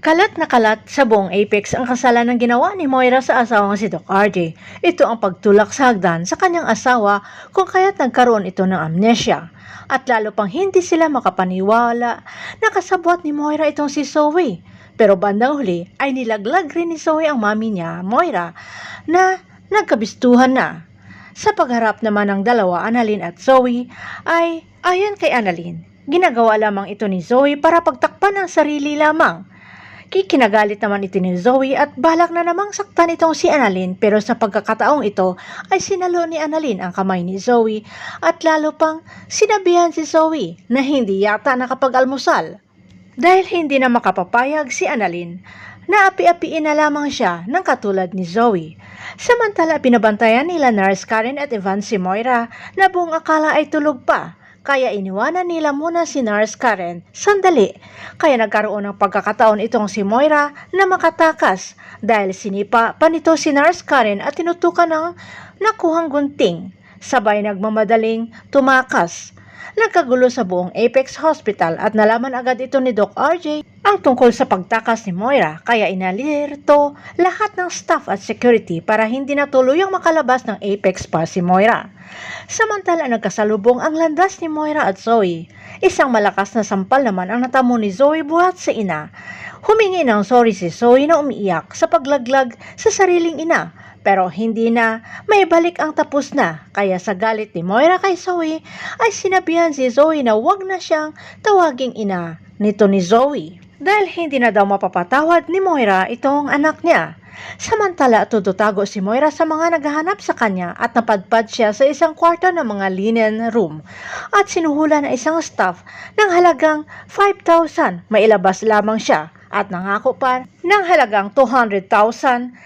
Kalat na kalat sa buong Apex ang kasalanang ginawa ni Moira sa asawang si Doc RJ. Ito ang pagtulak sa hagdan sa kanyang asawa kung kaya't nagkaroon ito ng amnesia. At lalo pang hindi sila makapaniwala na kasabwat ni Moira itong si Zoe. Pero bandang huli ay nilaglag rin ni Zoe ang mami niya, Moira, na nagkabistuhan na. Sa pagharap naman ng dalawa, Annalyn at Zoe, ay ayon kay Annalyn, ginagawa lamang ito ni Zoe para pagtakpan ang sarili lamang. Kikinagalit naman ito ni Zoe at balak na namang saktan itong si Annalyn, pero sa pagkakataong ito ay sinalo ni Annalyn ang kamay ni Zoe at lalo pang sinabihan si Zoe na hindi yata nakapag-almusal. Dahil hindi na makapapayag si Annalyn, naapi-apiin na lamang siya ng katulad ni Zoe. Samantala pinabantayan nila Nurse Karen at Evan si Moira na buong akala ay tulog pa. Kaya iniwanan nila muna si Nurse Karen sandali. Kaya nagkaroon ng pagkakataon itong si Moira na makatakas dahil sinipa pa nito si Nurse Karen at tinutukan ng nakuhang gunting. Sabay nagmamadaling tumakas. Nagkagulo sa buong Apex Hospital at nalaman agad ito ni Doc RJ ang tungkol sa pagtakas ni Moira, kaya inalirto lahat ng staff at security para hindi na tuluyang makalabas ng Apex pa si Moira. Samantala nagkasalubong ang landas ni Moira at Zoe. Isang malakas na sampal naman ang natamo ni Zoe buhat sa ina. Humingi ng sorry si Zoe na umiiyak sa paglaglag sa sariling ina. Pero hindi na may balik ang tapos na, kaya sa galit ni Moira kay Zoe ay sinabihan si Zoe na wag na siyang tawaging ina nito ni Zoe. Dahil hindi na daw mapapatawad ni Moira itong anak niya. Samantala tututago si Moira sa mga naghahanap sa kanya at napadpad siya sa isang kwarto ng mga linen room at sinuhula na isang staff ng halagang 5,000 mailabas lamang siya. At nangako pa ng halagang 200,000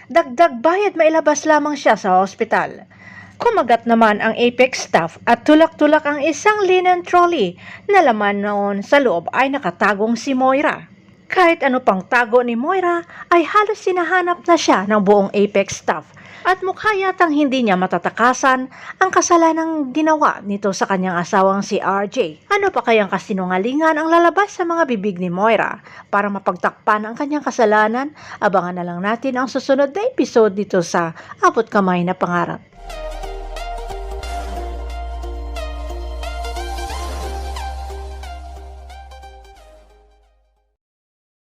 dagdag bayad mailabas lamang siya sa ospital. Kumagat naman ang Apex staff at tulak-tulak ang isang linen trolley na laman noon sa loob ay nakatagong si Moira. Kahit ano pang tago ni Moira ay halos sinahanap na siya ng buong Apex staff at mukha yatang hindi niya matatakasan ang kasalanang ginawa nito sa kanyang asawang si RJ. Ano pa kayang kasinungalingan ang lalabas sa mga bibig ni Moira para mapagtakpan ang kanyang kasalanan? Abangan na lang natin ang susunod na episode dito sa Abot Kamay na Pangarap.